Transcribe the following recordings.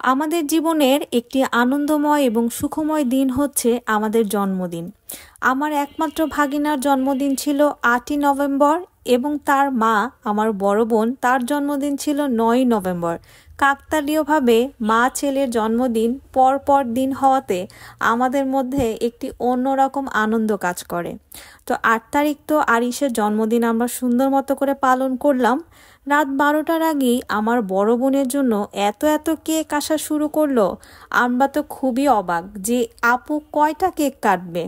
আমাদের জীবনের একটি আনন্দময় এবং সুখময় দিন হচ্ছে আমাদের জন্মদিন। আমার একমাত্র ভাগিনার জন্মদিন ছিল ৮ই নভেম্বর এবং তার মা আমার বড় বোন তার জন্মদিন ছিল ৯ই নভেম্বর। কাকতালীয়ভাবে মা ছেলের জন্মদিন পর দিন হওয়াতে আমাদের মধ্যে একটি অন্যরকম আনন্দ কাজ করে। তো ৮ তারিখ তো আরিশের জন্মদিন আমরা সুন্দর মতো করে পালন করলাম। রাত ১২টার আগেই আমার বড় বোনের জন্য এত কেক আসা শুরু করলো। আমরা তো খুবই অবাক যে আপু কয়টা কেক কাটবে।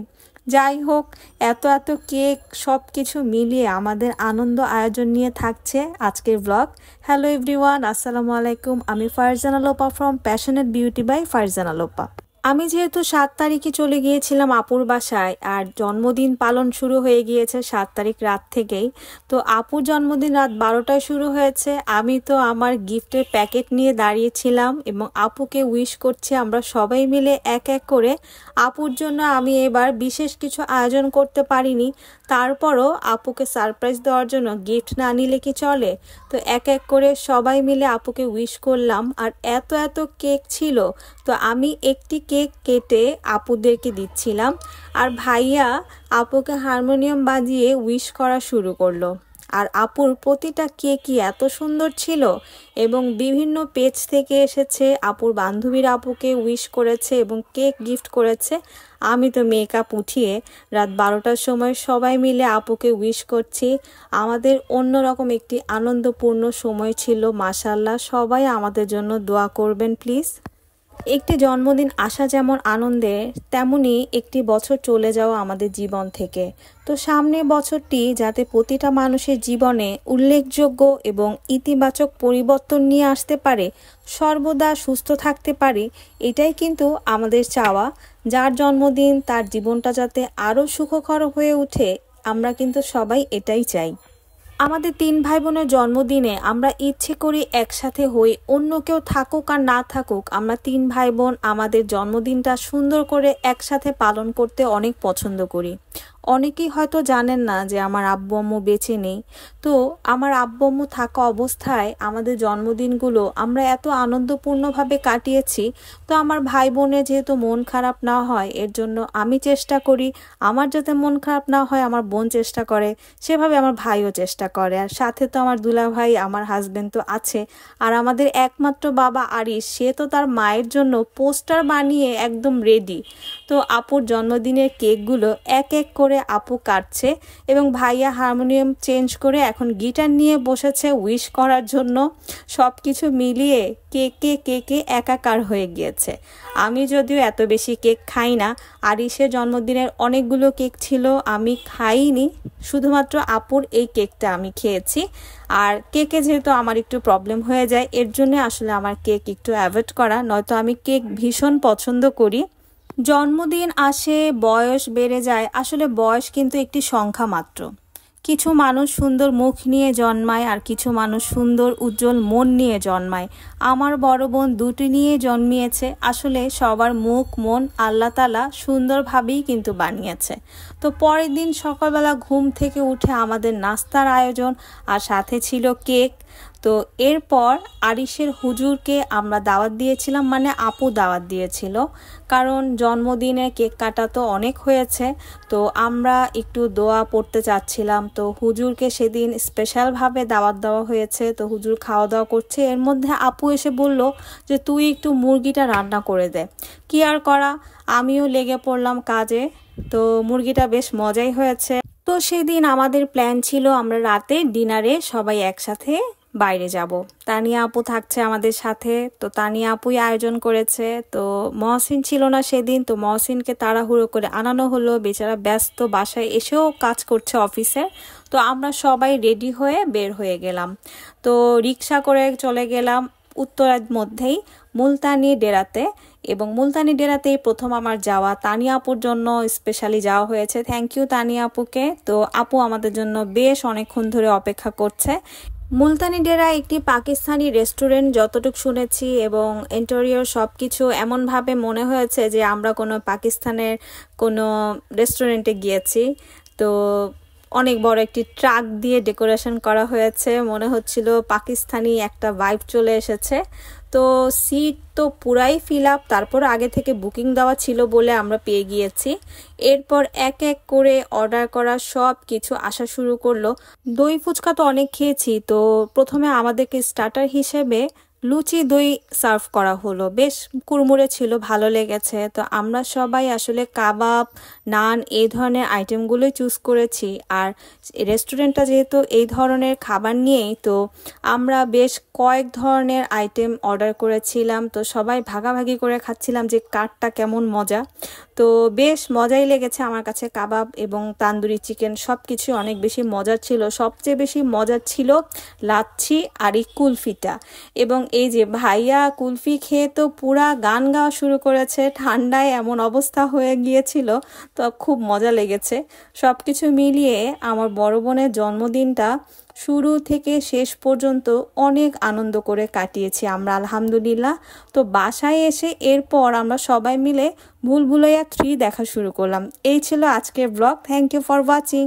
যাই হোক, এত কেক সব কিছু মিলিয়ে আমাদের আনন্দ আয়োজন নিয়ে থাকছে আজকের ব্লগ। হ্যালো এভরিওয়ান, আসসালামু আলাইকুম। আমি Farzana Lopa from passionate beauty by Farzana Lopa. আমি যেহেতু ৭ তারিখে চলে গিয়েছিলাম আপুর বাসায়, আর জন্মদিন পালন শুরু হয়ে গিয়েছে ৭ তারিখ রাত থেকেই। তো আপুর জন্মদিন রাত ১২টায় শুরু হয়েছে। আমি তো আমার গিফটের প্যাকেট নিয়ে দাঁড়িয়েছিলাম এবং আপুকে উইশ করছি আমরা সবাই মিলে এক করে। আপুর জন্য আমি এবার বিশেষ কিছু আয়োজন করতে পারিনি, তারপরও আপুকে সারপ্রাইজ দেওয়ার জন্য গিফট না নিলে কি চলে। তো এক করে সবাই মিলে আপুকে উইশ করলাম। আর এত কেক ছিল, তো আমি একটি কেক কেটে আপুদেরকে দিচ্ছিলাম, আর ভাইয়া আপুকে হারমোনিয়াম বাজিয়ে উইশ করা শুরু করলো। আর আপুর প্রতিটা কেকই এত সুন্দর ছিল এবং বিভিন্ন পেজ থেকে এসেছে, আপুর বান্ধবীরা আপুকে উইশ করেছে এবং কেক গিফট করেছে। আমি তো মেকআপ উঠিয়ে রাত ১২টার সময় সবাই মিলে আপুকে উইশ করছি। আমাদের অন্যরকম একটি আনন্দপূর্ণ সময় ছিল। মাশাআল্লাহ, সবাই আমাদের জন্য দোয়া করবেন প্লিজ। একটি জন্মদিন আসা যেমন আনন্দের, তেমনি একটি বছর চলে যাওয়া আমাদের জীবন থেকে। তো সামনের বছরটি যাতে প্রতিটা মানুষের জীবনে উল্লেখযোগ্য এবং ইতিবাচক পরিবর্তন নিয়ে আসতে পারে, সর্বদা সুস্থ থাকতে পারে, এটাই কিন্তু আমাদের চাওয়া। যার জন্মদিন তার জীবনটা যাতে আরও সুখকর হয়ে ওঠে, আমরা কিন্তু সবাই এটাই চাই। আমাদের ৩ ভাই বোনের জন্মদিনে আমরা ইচ্ছে করি একসাথে হই, অন্য কেউ থাকুক আর না থাকুক, আমরা ৩ ভাই বোন আমাদের জন্মদিনটা সুন্দর করে একসাথে পালন করতে অনেক পছন্দ করি। অনেকেই হয়তো জানেন না যে আমার আব্বু আম্মু বেঁচে নেই। তো আমার আব্বু আম্মু থাকা অবস্থায় আমাদের জন্মদিনগুলো আমরা এত আনন্দপূর্ণভাবে কাটিয়েছি। তো আমার ভাই বোনের যেহেতু মন খারাপ না হয়, এর জন্য আমি চেষ্টা করি আমার যাতে মন খারাপ না হয়, আমার বোন চেষ্টা করে, সেভাবে আমার ভাইও চেষ্টা করে। আর সাথে তো আমার দুলা ভাই, আমার হাজবেন্ড তো আছে। আর আমাদের একমাত্র বাবা আরিশ, সে তো তার মায়ের জন্য পোস্টার বানিয়ে একদম রেডি। তো আপুর জন্মদিনের কেকগুলো এক করে আপু কাটছে এবং ভাইয়া হারমোনিয়াম চেঞ্জ করে এখন গিটার নিয়ে বসেছে উইশ করার জন্য। সব কিছু মিলিয়ে কেকে একাকার হয়ে গিয়েছে। আমি যদিও এত বেশি কেক খাই না, আরিশের জন্মদিনের অনেকগুলো কেক ছিল, আমি খাইনি, শুধুমাত্র আপুর এই কেকটা আমি খেয়েছি। আর কেকে যেহেতু আমার একটু প্রবলেম হয়ে যায়, এর জন্য আসলে আমার কেক একটু অ্যাভয়েড করা, নয়তো আমি কেক ভীষণ পছন্দ করি। জন্মদিন আসে, বয়স বেড়ে যায়, আসলে বয়স কিন্তু একটি সংখ্যা মাত্র। কিছু মানুষ সুন্দর মুখ নিয়ে জন্মায় আর কিছু মানুষ সুন্দর উজ্জ্বল মন নিয়ে জন্মায়। আমার বড় বোন দুটি নিয়ে জন্মিয়েছে। আসলে সবার মুখ মন আল্লাহ তাআলা সুন্দরভাবেই কিন্তু বানিয়েছে। তো পরের দিন সকালবেলা ঘুম থেকে উঠে আমাদের নাস্তার আয়োজন, আর সাথে ছিল কেক। তো এরপর আরিশের হুজুরকে আমরা দাওয়াত দিয়েছিলাম, মানে আপু দাওয়াত দিয়েছিল, কারণ জন্মদিনে কেক কাটা তো অনেক হয়েছে। তো আমরা একটু দোয়া পড়তে চাচ্ছিলাম। তো হুজুরকে সেদিন স্পেশালভাবে দাওয়াত দেওয়া হয়েছে। তো হুজুর খাওয়া দাওয়া করছে, এর মধ্যে আপু এসে বলল যে তুই একটু মুরগিটা রান্না করে দে। কি আর করা, আমিও লেগে পড়লাম কাজে। তো মুরগিটা বেশ মজাই হয়েছে। তো সেদিন আমাদের প্ল্যান ছিল আমরা রাতে ডিনারে সবাই একসাথে বাইরে যাব। তানিয়া আপু থাকছে আমাদের সাথে। তো তানিয়া আপুই আয়োজন করেছে। তো মহসিন ছিল না সেদিন, তো মহসিনকে তাড়াহুড়ো করে আনানো হলো, বেচারা ব্যস্ত, বাসায় এসেও কাজ করছে অফিসে। তো আমরা সবাই রেডি হয়ে বের হয়ে গেলাম। তো রিক্সা করে চলে গেলাম উত্তরার মধ্যেই মুলতানি ডেরাতে, এবং মুলতানি ডেরাতেই প্রথম আমার যাওয়া। তানিয়া আপুর জন্য স্পেশালি যাওয়া হয়েছে। থ্যাংক ইউ তানিয়া আপুকে। তো আপু আমাদের জন্য বেশ অনেকক্ষণ ধরে অপেক্ষা করছে। মুলতানি ডেরা একটি পাকিস্তানি রেস্টুরেন্ট যতটুকু শুনেছি, এবং ইন্টেরিয়র সব কিছু এমনভাবে মনে হয়েছে যে আমরা কোনো পাকিস্তানের কোনো রেস্টুরেন্টে গিয়েছি। তো অনেক বড় একটি ট্রাক দিয়ে ডেকোরেশন করা হয়েছে, মনে হচ্ছিল পাকিস্তানি একটা ভাইব চলে এসেছে। তো সিট তো পুরাই ফিল আপ, তারপর আগে থেকে বুকিং দেওয়া ছিল বলে আমরা পেয়ে গিয়েছি। এরপর এক এক করে অর্ডার করা সব কিছু আসা শুরু করলো। দই ফুচকা তো অনেক খেয়েছি, তো প্রথমে আমাদেরকে স্টার্টার হিসেবে লুচি দই সার্ভ করা হলো, বেশ কুড়মুড়ে ছিল, ভালো লেগেছে। তো আমরা সবাই আসলে কাবাব, নান এই ধরনের আইটেমগুলোই চুজ করেছি। আর রেস্টুরেন্টটা যেহেতু এই ধরনের খাবার নিয়েই, তো আমরা বেশ কয়েক ধরনের আইটেম অর্ডার করেছিলাম। তো সবাই ভাগাভাগি করে খাচ্ছিলাম যে কারটা কেমন মজা। তো বেশ মজাই লেগেছে আমার কাছে। কাবাব এবং তান্দুরি চিকেন সব কিছু অনেক বেশি মজার ছিল। সবচেয়ে বেশি মজার ছিল লাচ্ছি আর এই কুলফিটা। এবং এই যে ভাইয়া কুলফি খেয়ে তো পুরা গান গাওয়া শুরু করেছে, ঠান্ডায় এমন অবস্থা হয়ে গিয়েছিল। তো খুব মজা লেগেছে। সব কিছু মিলিয়ে আমার বড় বোনের জন্মদিনটা শুরু থেকে শেষ পর্যন্ত অনেক আনন্দ করে কাটিয়েছি আমরা, আলহামদুলিল্লাহ। তো বাসায় এসে এরপর আমরা সবাই মিলে ভুল ভুলাইয়া 3 দেখা শুরু করলাম। এই ছিল আজকের blog. Thank you for watching.